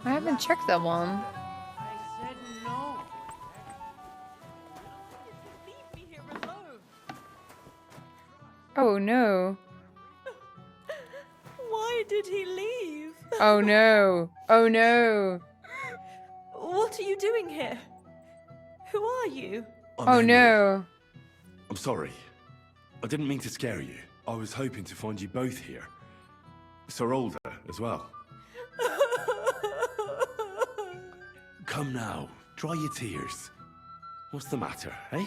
I haven't checked that one. I said no. Leave me here alone. Oh no. Why did he leave? Oh no. Oh no. What are you doing here? Who are you? I'm Oh Henry. no. I'm sorry. I didn't mean to scare you. I was hoping to find you both here. Sir Older as well. Come now, dry your tears. What's the matter, eh?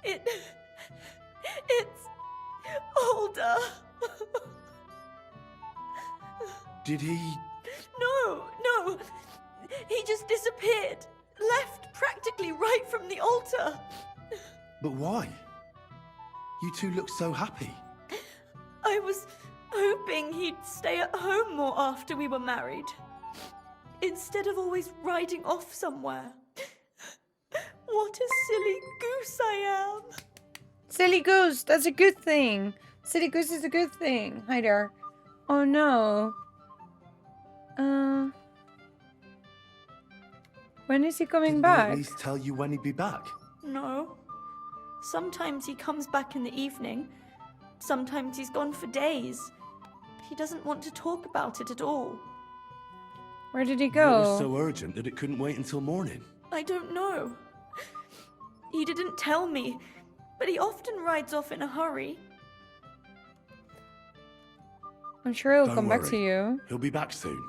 It's Older. Did he... No. He just disappeared. Left practically right from the altar. But why? You two look so happy. I was hoping he'd stay at home more after we were married. Instead of always riding off somewhere. What a silly goose I am. Silly goose, that's a good thing. Silly goose is a good thing. Hi there. Oh no. When is he coming Didn't back? he at least tell you when he'd be back? No. Sometimes he comes back in the evening. Sometimes he's gone for days. He doesn't want to talk about it at all. Where did he It was go? so urgent that it couldn't wait until morning. I don't know. He didn't tell me, but he often rides off in a hurry. I'm sure he'll Don't come back worry. to you. He'll be back soon.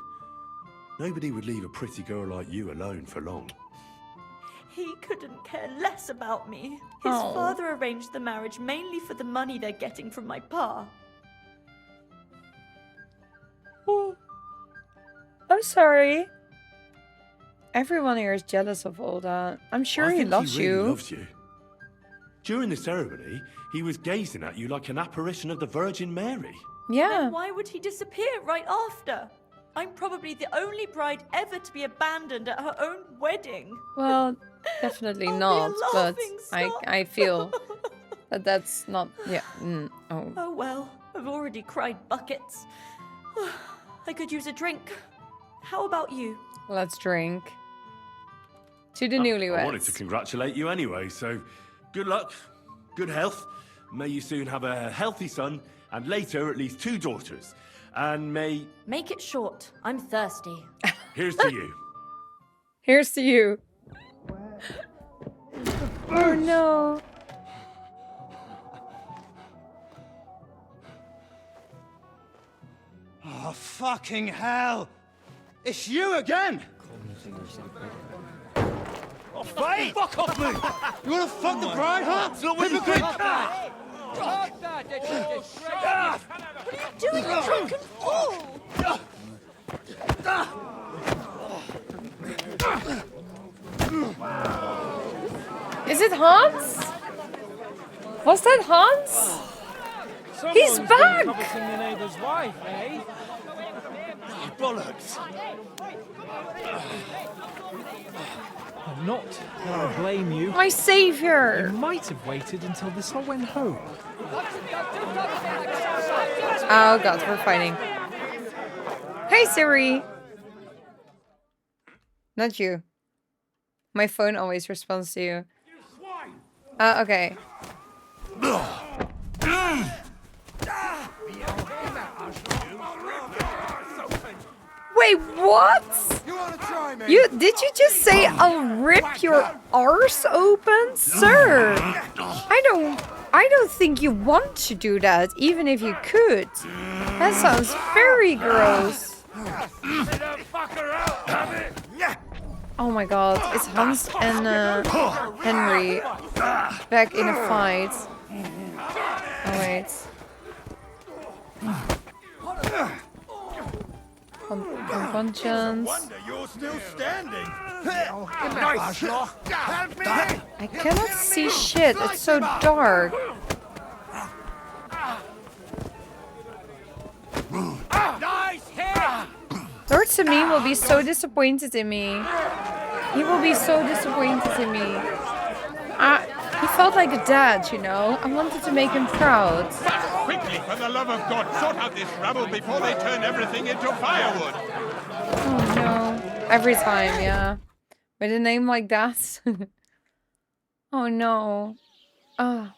Nobody would leave a pretty girl like you alone for long. He couldn't care less about me. His Oh. father arranged the marriage mainly for the money they're getting from my pa. Oh. I'm sorry. Everyone here is jealous of all that. I'm sure I he think loves he really you. loves you. During the ceremony, he was gazing at you like an apparition of the Virgin Mary. Yeah. Then why would he disappear right after? I'm probably the only bride ever to be abandoned at her own wedding. Well, definitely I'll be a not. But laughing I stock. feel that that's not. Yeah. Oh. Oh well, I've already cried buckets. I could use a drink. How about you? Let's drink. To the newlyweds. I wanted to congratulate you anyway, so good luck, good health. May you soon have a healthy son, and later at least 2 daughters. And may... Make it short. I'm thirsty. Here's to you. Here's to you. Oh no. Oh, fucking hell! It's you again! Oh, fight! Fuck off me! You wanna fuck the bride, huh? It's not what you think! What are you doing, you drunken fool? Is it Hans? Was that Hans? He's back! Coveting the neighbor's wife, eh? Bollocks! I'm not. I blame you. My savior! You might have waited until this all went home. Oh god, we're fighting. Hey Siri! Not you. My phone always responds to you. Okay. Wait, what? Did you just say I'll rip your arse open? Sir! I don't think you want to do that, even if you could. That sounds very gross. Oh my god, it's Hans and Henry back in a fight. Oh wait. Conscience. You're still standing! I cannot see shit, it's so dark. Nice hit! Lord Samin will be so disappointed in me. He will be so disappointed in me. He felt like a dad, you know? I wanted to make him proud. Quickly, for the love of God, sort out this rubble before they turn everything into firewood. Every time, yeah. With a name like that. Oh no. Oh.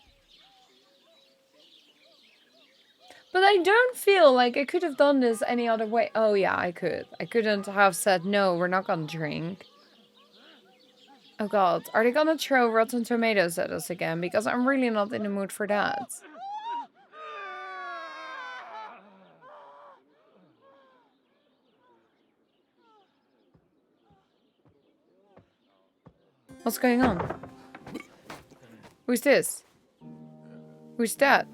But I don't feel like I could have done this any other way. Oh yeah, I could. I couldn't have said, no, we're not gonna drink. Oh god, are they gonna throw rotten tomatoes at us again? Because I'm really not in the mood for that. What's going on? Who's this? Who's that?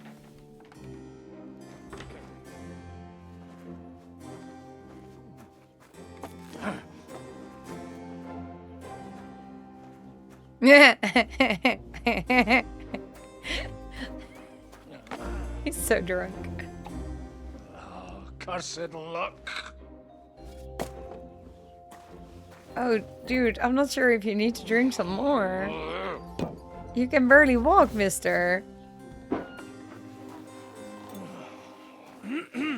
He's so drunk. Oh, cursed luck. Oh, dude, I'm not sure if you need to drink some more. You can barely walk, mister.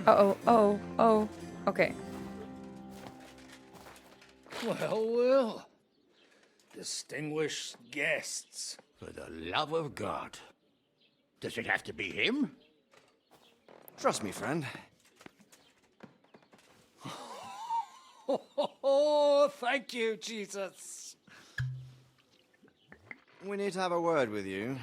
Oh. Okay. Well. Distinguished guests. For the love of God. Does it have to be him? Trust me, friend. Oh, thank you, Jesus. We need to have a word with you.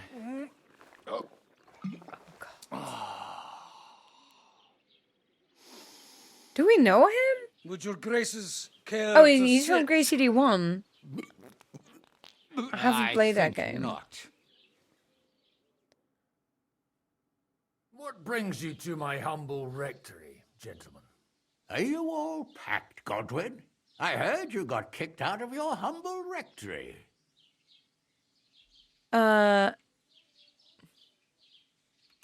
Do we know him? Would your graces care Oh, to he's from sit? KCD1. I haven't played that think game. Not. What brings you to my humble rectory, gentlemen? Are you all packed, Godwin? I heard you got kicked out of your humble rectory.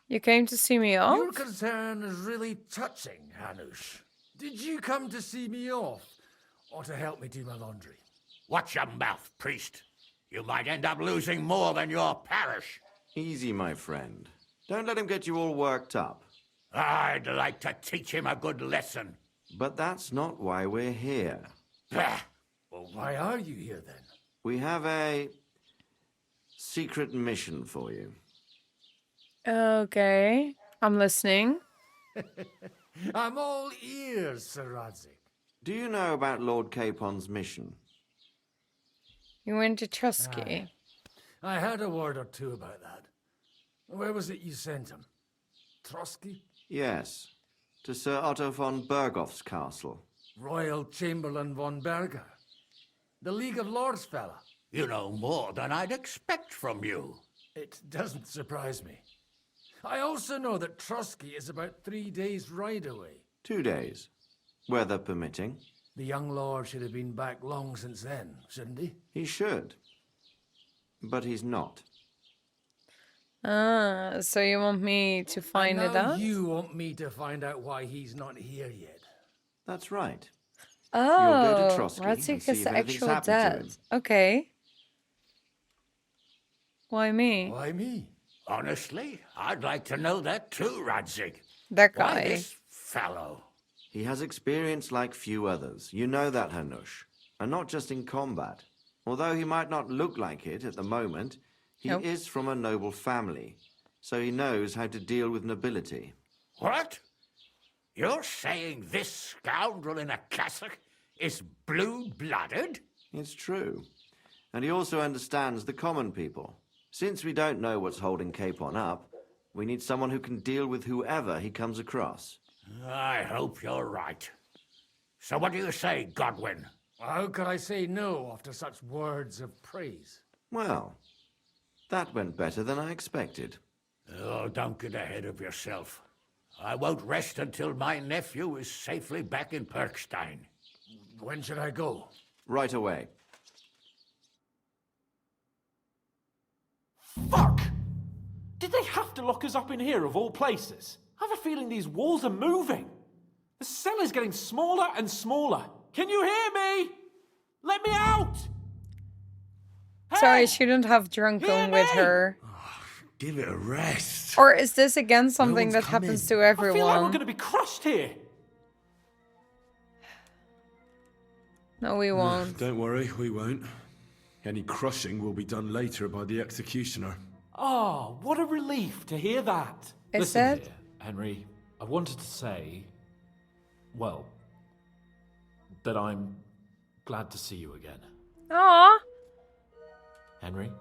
You came to see me off? Your concern is really touching, Hanush. Did you come to see me off, or to help me do my laundry? Watch your mouth, priest. You might end up losing more than your parish. Easy, my friend. Don't let him get you all worked up. I'd like to teach him a good lesson. But that's not why we're here. Bah! Well, why are you here then? We have a secret mission for you. Okay. I'm listening. I'm all ears, Sir Radzik. Do you know about Lord Capon's mission? You went to Trusky. I had a word or two about that. Where was it you sent him? Trotsky? Yes, to Sir Otto von Berghoff's castle. Royal Chamberlain von Berger? The League of Lords fella? You know more than I'd expect from you. It doesn't surprise me. I also know that Trotsky is about 3 days' ride away. 2 days, weather permitting. The young lord should have been back long since then, shouldn't he? He should. But he's not. So you want me to find it Now out? you want me to find out why he's not here yet. That's right. Oh, You'll go to Trotsky and Radzik see is if the anything's actual happened to him. dad. Okay. Why me? Why me? Honestly, I'd like to know that too, Radzik. That Why guy. this fellow? He has experience like few others. You know that, Hanush. And not just in combat. Although he might not look like it at the moment, he Nope. is from a noble family. So he knows how to deal with nobility. What? You're saying this scoundrel in a cassock is blue-blooded? It's true. And he also understands the common people. Since we don't know what's holding Capon up, we need someone who can deal with whoever he comes across. I hope you're right. So what do you say, Godwin? How could I say no after such words of praise? Well, that went better than I expected. Oh, don't get ahead of yourself. I won't rest until my nephew is safely back in Perkstein. When should I go? Right away. Fuck! Did they have to lock us up in here of all places? I have a feeling these walls are moving. The cell is getting smaller and smaller. Can you hear me? Let me out! Sorry, I Hey! shouldn't have drunken Hear with me! her. Give it a rest. Or is this again something one's that come happens in. to I feel like we're everyone? going to be crushed here. No, we won't. Don't worry, we won't. Any crushing will be done later by the executioner. Oh, what a relief to hear that. Is Listen it? here, Henry. I wanted to say, well, that I'm glad to see you again. Aw. Henry?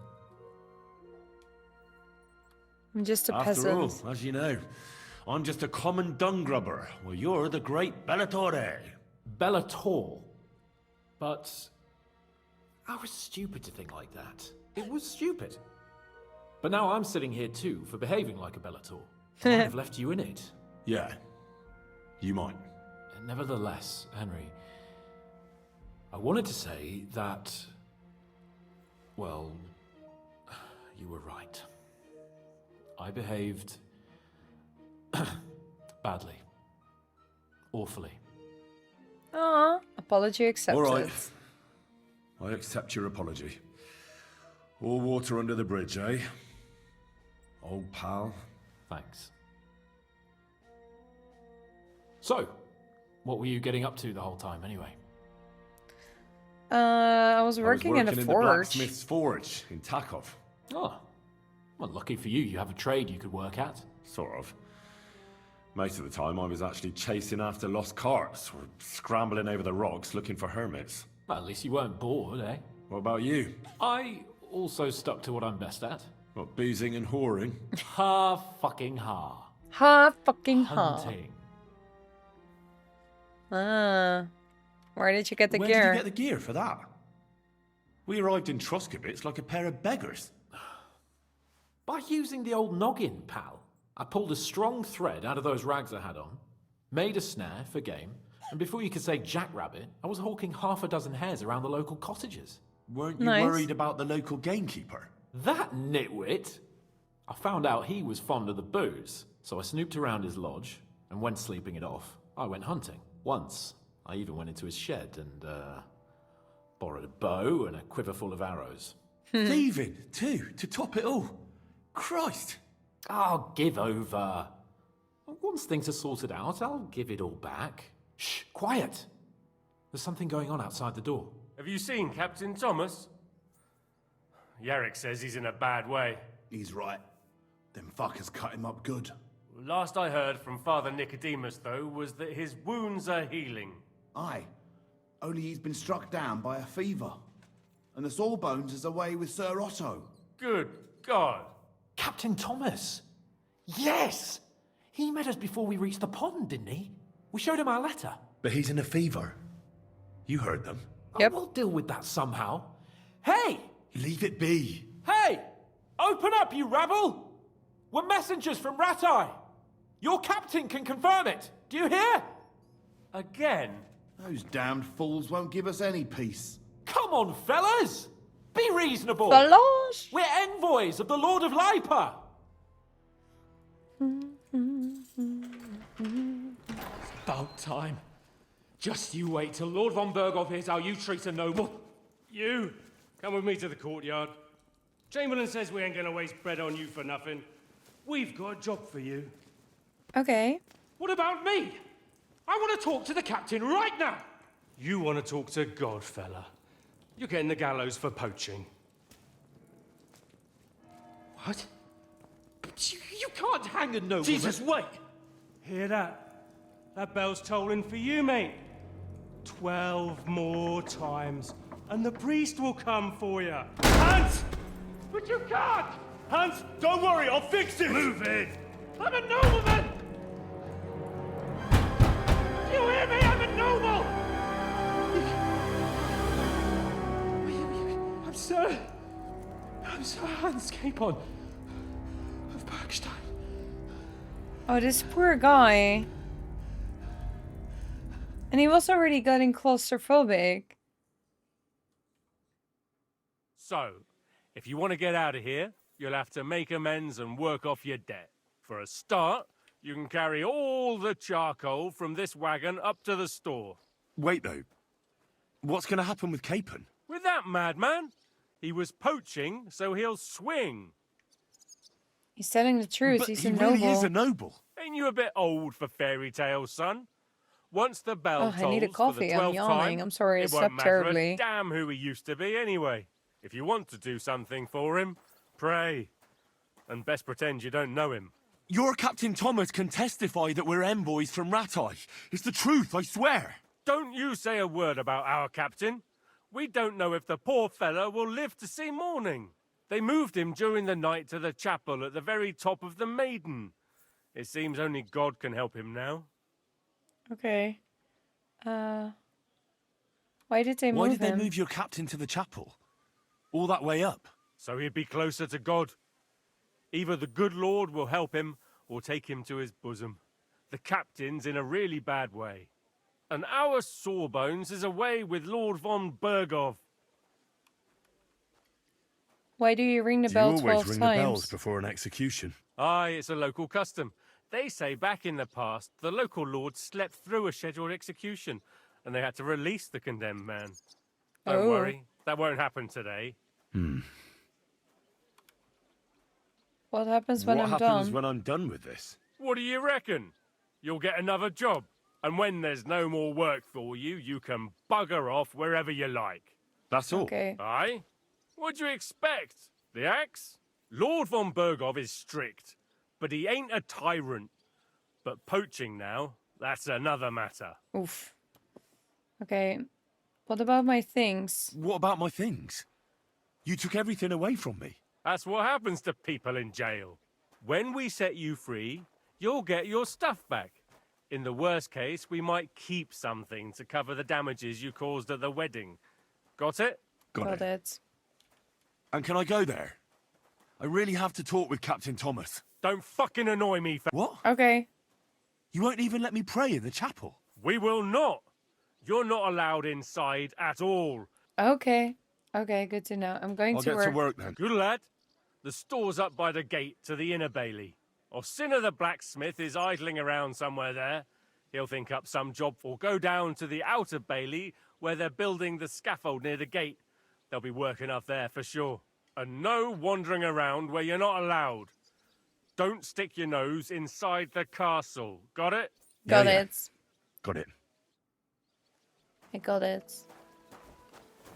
I'm just a After peasant. all, as you know, I'm just a common dung grubber, while you're the great Bellatore. Bellator. But I was stupid to think like that. It was stupid. But now I'm sitting here too for behaving like a Bellator. I might have left you in it. Yeah, you might. Nevertheless, Henry, I wanted to say that, well, you were right. I behaved badly. Awfully. Aw. Apology accepted. All right. I accept your apology. All water under the bridge, eh? Old pal. Thanks. So, what were you getting up to the whole time anyway? I was working in a the forge. blacksmith's forge in Takov. Oh, well, lucky for you, you have a trade you could work at. Sort of. Most of the time I was actually chasing after lost carts or scrambling over the rocks looking for hermits. Well, at least you weren't bored, eh? What about you? I also stuck to what I'm best at. What, boozing and whoring? Ha fucking ha. Ha fucking ha. Hunting. Ah. Where did you get the Where gear? did you get the gear for that? We arrived in Troskowitz like a pair of beggars. By using the old noggin, pal. I pulled a strong thread out of those rags I had on, made a snare for game, and before you could say jackrabbit, I was hawking half a dozen hares around the local cottages. Weren't you Nice. worried about the local gamekeeper? That nitwit! I found out he was fond of the booze, so I snooped around his lodge, and when sleeping it off, I went hunting. Once, I even went into his shed and, borrowed a bow and a quiver full of arrows. Thieving, too, to top it all. Christ! Oh, give over. Once things are sorted out, I'll give it all back. Shh, quiet! There's something going on outside the door. Have you seen Captain Thomas? Yarrick says he's in a bad way. He's right. Them fuckers cut him up good. Last I heard from Father Nicodemus, though, was that his wounds are healing. Aye. Only he's been struck down by a fever. And the Sawbones is away with Sir Otto. Good God. Captain Thomas! Yes! He met us before we reached the pond, didn't he? We showed him our letter. But he's in a fever. You heard them. Yep. We'll deal with that somehow. Hey! Leave it be. Hey! Open up, you rabble! We're messengers from Ratai. Your captain can confirm it. Do you hear? Again? Those damned fools won't give us any peace. Come on, fellas! Be reasonable! Fellas! We're envoys of the Lord of Lipa! About time. Just you wait till Lord von Berghoff hears how you treat a noble. You, come with me to the courtyard. Chamberlain says we ain't gonna waste bread on you for nothing. We've got a job for you. Okay. What about me? I want to talk to the captain right now. You want to talk to God, fella. You're getting the gallows for poaching. What? But you can't hang a nobleman. Jesus, wait! Hear that? That bell's tolling for you, mate. 12 more times, and the priest will come for you. Hans! But you can't! Hans, don't worry, I'll fix it! Move it! I'm a nobleman! Do you hear me? I'm a noble! I'm Sir Hans Capon of Bergstein. Oh, this poor guy. And he was already getting claustrophobic. So, if you want to get out of here, you'll have to make amends and work off your debt. For a start, you can carry all the charcoal from this wagon up to the store. Wait, though. What's going to happen with Capon? With that madman, he was poaching, so he'll swing. He's telling the truth. But He's he a really noble. is a noble. Ain't you a bit old for fairy tales, son? Once the bell Oh, I need a tolls for the coffee. I'm 12th yawning. time, I'm sorry, I it won't slept matter terribly. a damn who he used to be anyway. If you want to do something for him, pray. And best pretend you don't know him. Your Captain Thomas can testify that we're envoys from Ratai. It's the truth, I swear. Don't you say a word about our captain. We don't know if the poor fellow will live to see morning. They moved him during the night to the chapel at the very top of the Maiden. It seems only God can help him now. Okay. Why did they move Why did they him? move your captain to the chapel? All that way up? So he'd be closer to God. Either the good Lord will help him or take him to his bosom. The captain's in a really bad way. And our Sawbones is away with Lord von Bergov. Why do you ring the Do you bell always 12 ring times? the bells before an execution? Aye, it's a local custom. They say back in the past, the local lord slept through a scheduled execution, and they had to release the condemned man. Don't Oh. worry, that won't happen today. What happens when What I'm happens done? when I'm done with this? What do you reckon? You'll get another job, and when there's no more work for you, you can bugger off wherever you like. That's all. Okay. Aye? What'd you expect? The axe? Lord von Bergov is strict, but he ain't a tyrant. But poaching now, that's another matter. Oof. Okay. What about my things? What about my things? You took everything away from me. That's what happens to people in jail. When we set you free, you'll get your stuff back. In the worst case, we might keep something to cover the damages you caused at the wedding. Got it? Got it. And can I go there? I really have to talk with Captain Thomas. Don't fucking annoy me. What? Okay. You won't even let me pray in the chapel? We will not. You're not allowed inside at all. Okay. Okay, good to know. I'm going I'll to get work. to work then. Good lad. The store's up by the gate to the inner bailey. Ossina the blacksmith is idling around somewhere there. He'll think up some job or go down to the outer bailey where they're building the scaffold near the gate. They'll be working up there for sure. And no wandering around where you're not allowed. Don't stick your nose inside the castle. Got it? Got Yeah. it. Got it. I got it.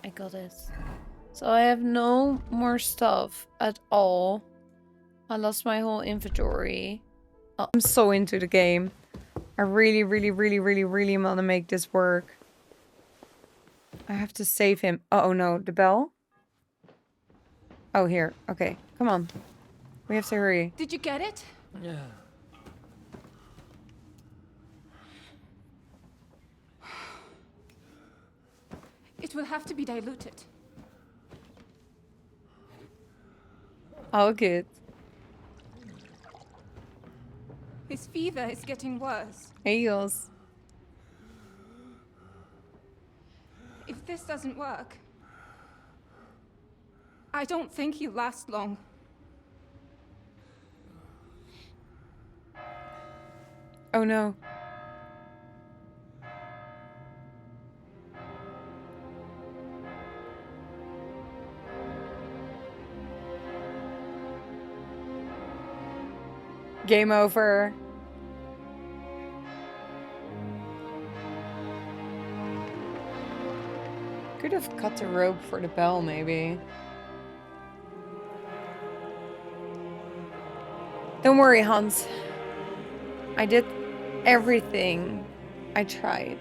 I got it. So I have no more stuff at all. I lost my whole inventory. Oh, I'm so into the game. I really, really, really, really, really want to make this work. I have to save him. Oh no, the bell? Oh, here. Okay, come on. We have to hurry. Did you get it? Yeah. It will have to be diluted. Oh, good. His fever is getting worse. Here he goes. If this doesn't work, I don't think he'll last long. Oh no. Game over. Could have cut the rope for the bell, maybe. Don't worry, Hans. I did everything. I tried.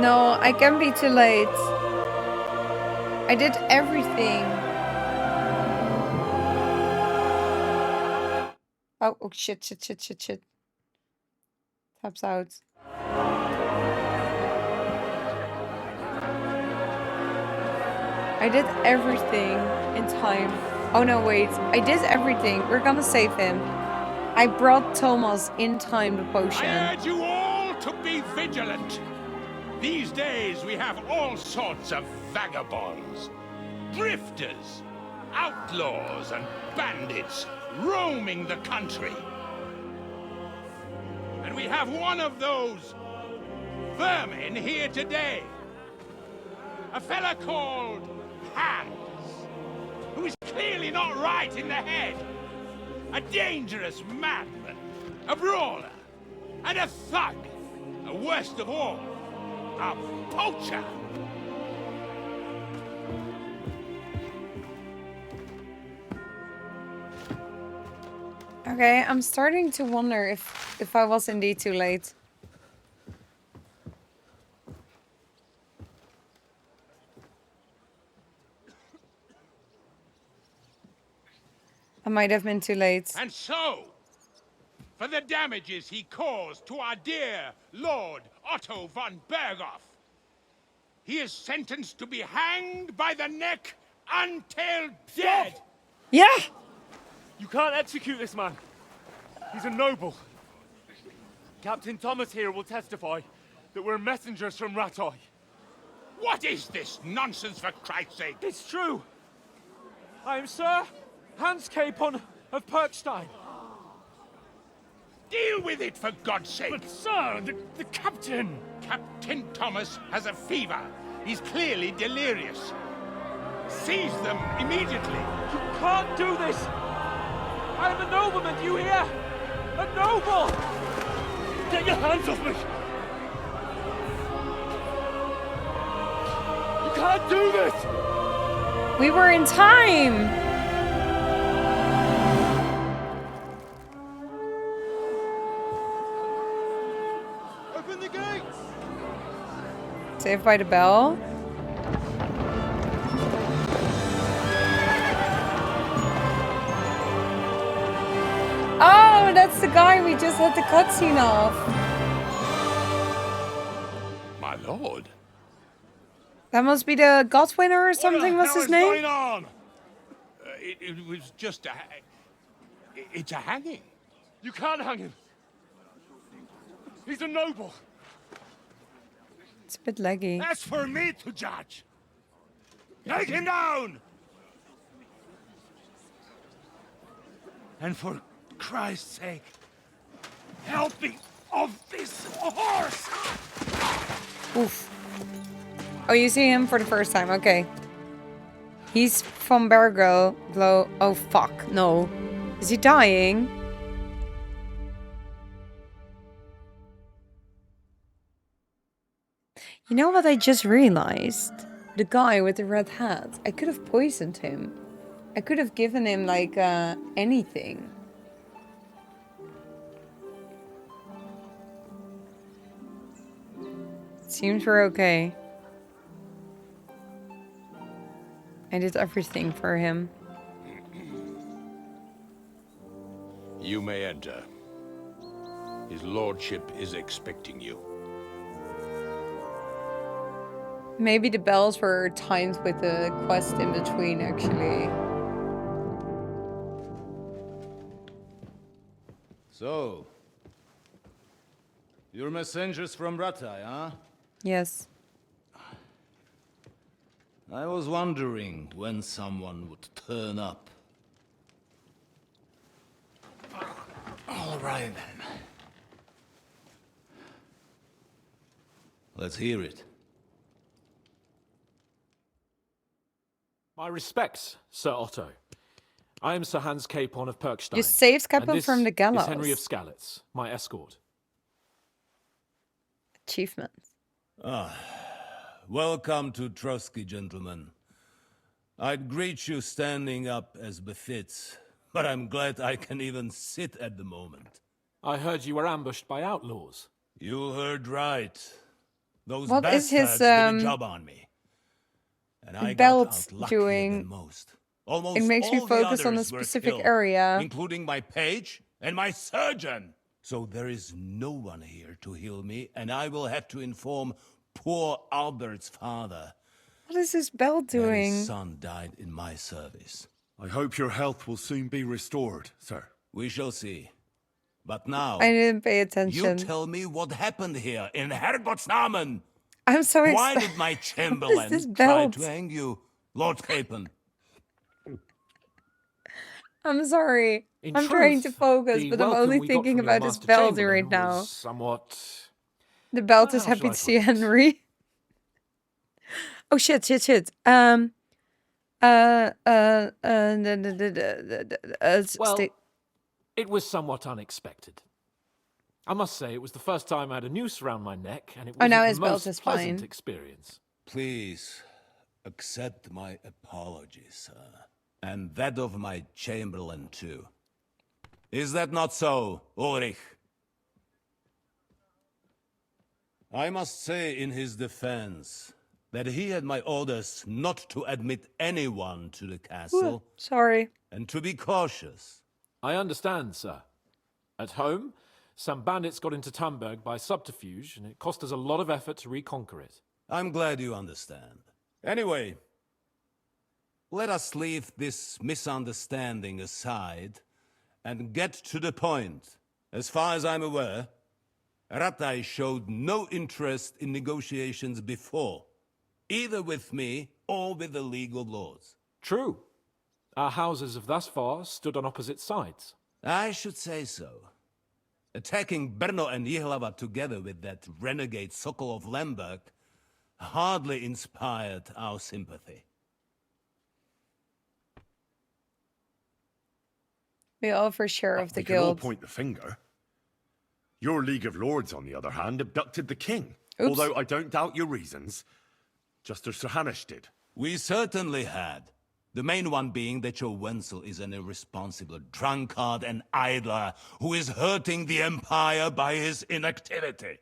No, I can't be too late. I did everything. Oh, oh shit. Taps out. I did everything in time. Oh no, wait. I did everything. We're gonna save him. I brought Thomas in time the potion. I urge you all to be vigilant. These days we have all sorts of vagabonds, drifters, outlaws and bandits roaming the country. And we have one of those vermin here today. A fella called Hans, who is clearly not right in the head. A dangerous madman, a brawler, and a thug, and worst of all, a poacher. Okay, I'm starting to wonder if I was indeed too late. I might have been too late. And so, for the damages he caused to our dear Lord Otto von Berghoff, he is sentenced to be hanged by the neck until dead. Yeah! You can't execute this man. He's a noble. Captain Thomas here will testify that we're messengers from Rattay. What is this nonsense, for Christ's sake? It's true. I am Sir Hans Capon of Perkstein. Deal with it, for God's sake! But sir, the captain... Captain Thomas has a fever. He's clearly delirious. Seize them immediately. You can't do this! I am a nobleman, do you hear? A noble! Get your hands off me! You can't do this! We were in time! Open the gates! Saved by the bell? Oh, that's the guy we just had the cutscene of. My lord. That must be the God winner or something. What's his name? Going on? It was just a... It's a hanging. You can't hang him. He's a noble. It's a bit laggy. That's for me to judge. Take him down! And for Christ's sake, help me off this horse! Oof. Oh, you see him for the first time. Okay. He's from Bargo. Oh, fuck. No. Is he dying? You know what I just realized? The guy with the red hat. I could have poisoned him. I could have given him, like, anything. Seems we're okay. I did everything for him. You may enter. His lordship is expecting you. Maybe the bells were timed with the quest in between, actually. So, you're messengers from Rattay, huh? Yes. I was wondering when someone would turn up. All right, then. Let's hear it. My respects, Sir Otto. I am Sir Hans Capon of Perkstein. You saved Capon from the gallows. Is Henry of Skalitz, my escort. Achievement. Welcome to Trotsky, gentlemen. I'd greet you standing up as befits, but I'm glad I can even sit at the moment. I heard you were ambushed by outlaws. You heard right. Those What is bastards his, did a job on me. And I belt got out doing? than most. Almost It makes me all the focus on a others were specific killed, area. including my page and my surgeon. So there is no one here to heal me, and I will have to inform poor Albert's father. What is his belt that doing? His son died in my service. I hope your health will soon be restored, sir. We shall see. But now, I didn't pay you attention. tell me what happened here in Herrgottsnamen. I'm so Why excited. did my What is chamberlain this try belt? to hang you, Lord Capon? I'm sorry. In I'm trying to truth, focus, the but I'm welcome only we got thinking from your about this Master belt Chamberlain right now. was somewhat... The belt Well, is how shall happy I to put see it? Henry. Oh shit. Well, it was somewhat unexpected. I must say, it was the first time I had a noose around my neck, and it Oh, wasn't now the his belt most is pleasant fine. experience. Please accept my apologies, sir. And that of my chamberlain, too. Is that not so, Ulrich? I must say in his defense that he had my orders not to admit anyone to the castle Sorry. and to be cautious. I understand, sir. At home, some bandits got into Tamberg by subterfuge, and it cost us a lot of effort to reconquer it. I'm glad you understand. Anyway, let us leave this misunderstanding aside and get to the point. As far as I'm aware, Ratai showed no interest in negotiations before, either with me or with the League of Lords. True. Our houses have thus far stood on opposite sides. I should say so. Attacking Brno and Jihlava together with that renegade Sokol of Lemberg hardly inspired our sympathy. We offer share of the We can all guild. point the finger. Your League of Lords, on the other hand, abducted the king. Oops. Although I don't doubt your reasons, just as Sir Hanush did. We certainly had. The main one being that your Wenzel is an irresponsible drunkard and idler who is hurting the Empire by his inactivity.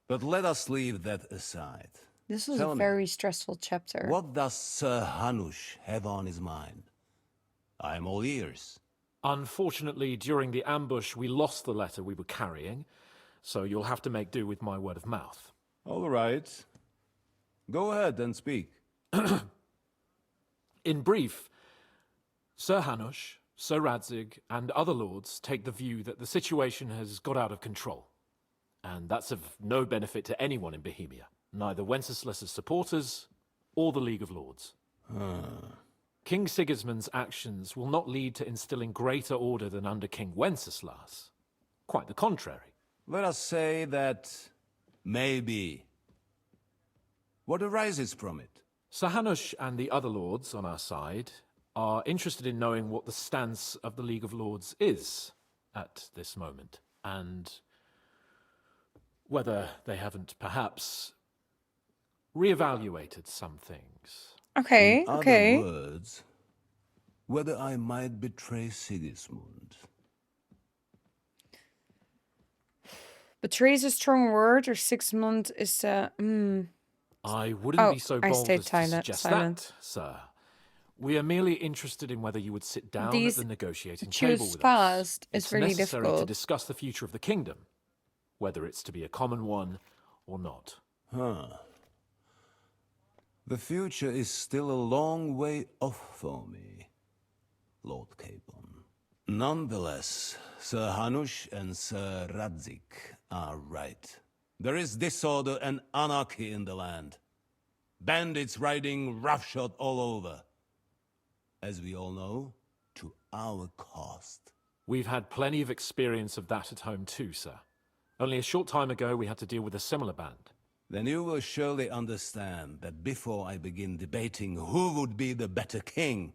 But let us leave that aside. This was Tell a me, very stressful chapter. what does Sir Hanush have on his mind? I am all ears. Unfortunately, during the ambush, we lost the letter we were carrying, so you'll have to make do with my word of mouth. All right. Go ahead and speak. In brief, Sir Hanush, Sir Radzig, and other lords take the view that the situation has got out of control. And that's of no benefit to anyone in Bohemia, neither Wenceslas's supporters or the League of Lords. King Sigismund's actions will not lead to instilling greater order than under King Wenceslas. Quite the contrary. Let us say that maybe. What arises from it? Sir Hanush and the other lords on our side are interested in knowing what the stance of the League of Lords is at this moment, and whether they haven't perhaps reevaluated some things. Okay, In okay. other words, whether I might betray Sigismund. Betray is a strong word, or 6 months is I wouldn't be so I bold stayed as to suggest silent. that, sir. We are merely interested in whether you would sit down These at the negotiating choose table with fast us. is It's really necessary to difficult. discuss the future of the kingdom, whether it's to be a common one or not. The future is still a long way off for me, Lord Capon. Nonetheless, Sir Hanush and Sir Radzig are right. There is disorder and anarchy in the land. Bandits riding roughshod all over. As we all know, to our cost. We've had plenty of experience of that at home too, sir. Only a short time ago we had to deal with a similar band. Then you will surely understand that before I begin debating who would be the better king,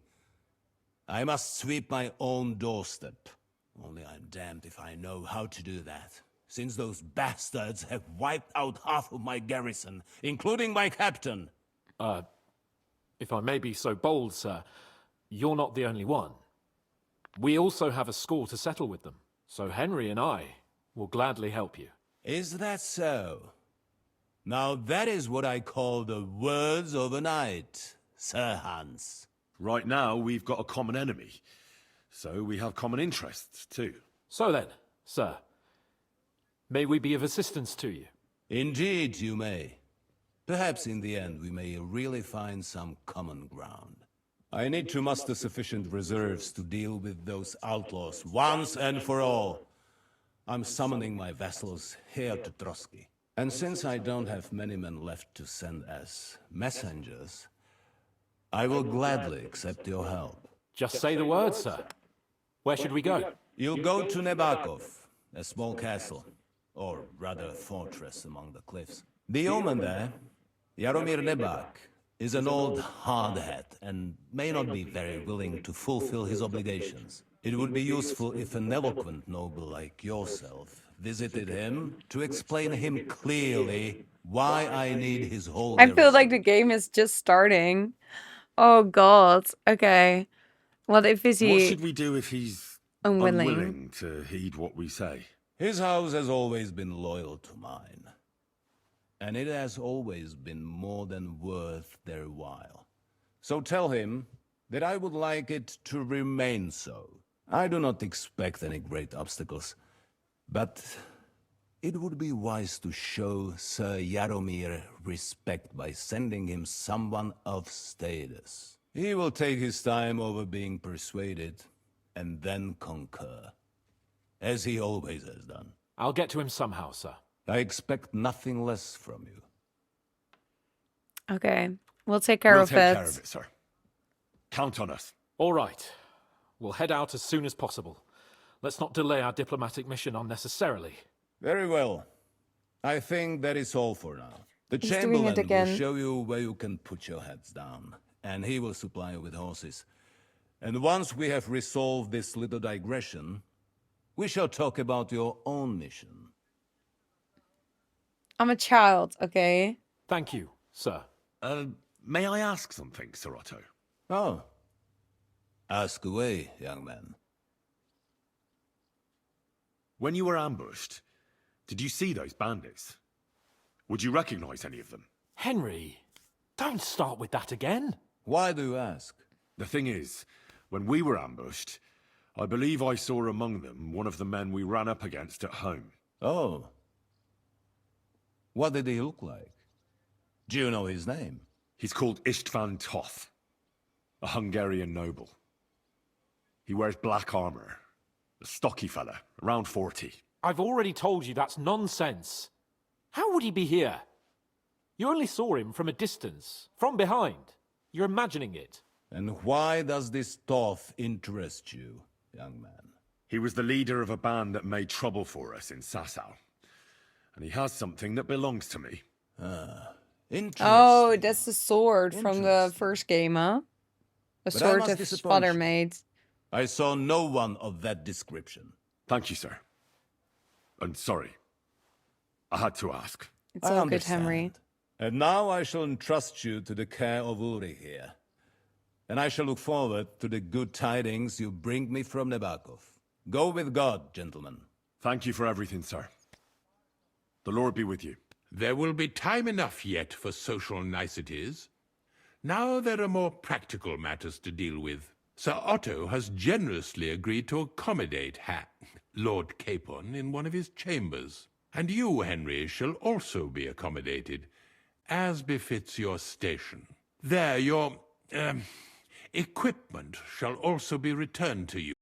I must sweep my own doorstep. Only I'm damned if I know how to do that, since those bastards have wiped out half of my garrison, including my captain. If I may be so bold, sir, you're not the only one. We also have a score to settle with them, so Henry and I will gladly help you. Is that so? Now that is what I call the words of a knight, Sir Hans. Right now, we've got a common enemy, so we have common interests, too. So then, sir, may we be of assistance to you? Indeed, you may. Perhaps in the end we may really find some common ground. I need to muster sufficient reserves to deal with those outlaws once and for all. I'm summoning my vassals here to Trotsky. And since I don't have many men left to send as messengers, I will gladly accept your help. Just say the word, sir. Where should we go? You'll go to Nebakov, a small castle, or rather a fortress among the cliffs. The yeoman there, Jaromir Nebak, is an old hardhat and may not be very willing to fulfill his obligations. It would be useful if an eloquent noble like yourself visited him to explain him clearly why I need his whole I feel like the game is just starting. Oh god. Okay. What if is he What should we do if he's unwilling? unwilling to heed what we say? His house has always been loyal to mine, and it has always been more than worth their while. So tell him that I would like it to remain so. I do not expect any great obstacles, but it would be wise to show Sir Jaromir respect by sending him someone of status. He will take his time over being persuaded, and then concur, as he always has done. I'll get to him somehow, sir. I expect nothing less from you. Okay. We'll take care We'll of take it. care of it, sir. Count on us. All right. We'll head out as soon as possible. Let's not delay our diplomatic mission unnecessarily. Very well. I think that is all for now. The He's doing it Chamberlain will again. show you where you can put your heads down, and he will supply you with horses. And once we have resolved this little digression, we shall talk about your own mission. I'm a child, okay? Thank you, sir. May I ask something, Sir Otto? Oh. Ask away, young man. When you were ambushed, did you see those bandits? Would you recognize any of them? Henry, don't start with that again. Why do you ask? The thing is, when we were ambushed, I believe I saw among them one of the men we ran up against at home. Oh. What did he look like? Do you know his name? He's called Istvan Toth, a Hungarian noble. He wears black armor, a stocky fella, around 40. I've already told you that's nonsense. How would he be here? You only saw him from a distance, from behind. You're imagining it. And why does this Toth interest you, young man? He was the leader of a band that made trouble for us in Sasau. And he has something that belongs to me. Interesting. Oh, that's the sword from the first game, huh? The But I sword must his disappoint father you. made. I saw no one of that description. Thank you, sir. And sorry. I had to ask. It's I all good, understand. Henry. And now I shall entrust you to the care of Uri here. And I shall look forward to the good tidings you bring me from Nebakov. Go with God, gentlemen. Thank you for everything, sir. The Lord be with you. There will be time enough yet for social niceties. Now there are more practical matters to deal with. Sir Otto has generously agreed to accommodate Lord Capon in one of his chambers. And you, Henry, shall also be accommodated, as befits your station. There, your equipment shall also be returned to you.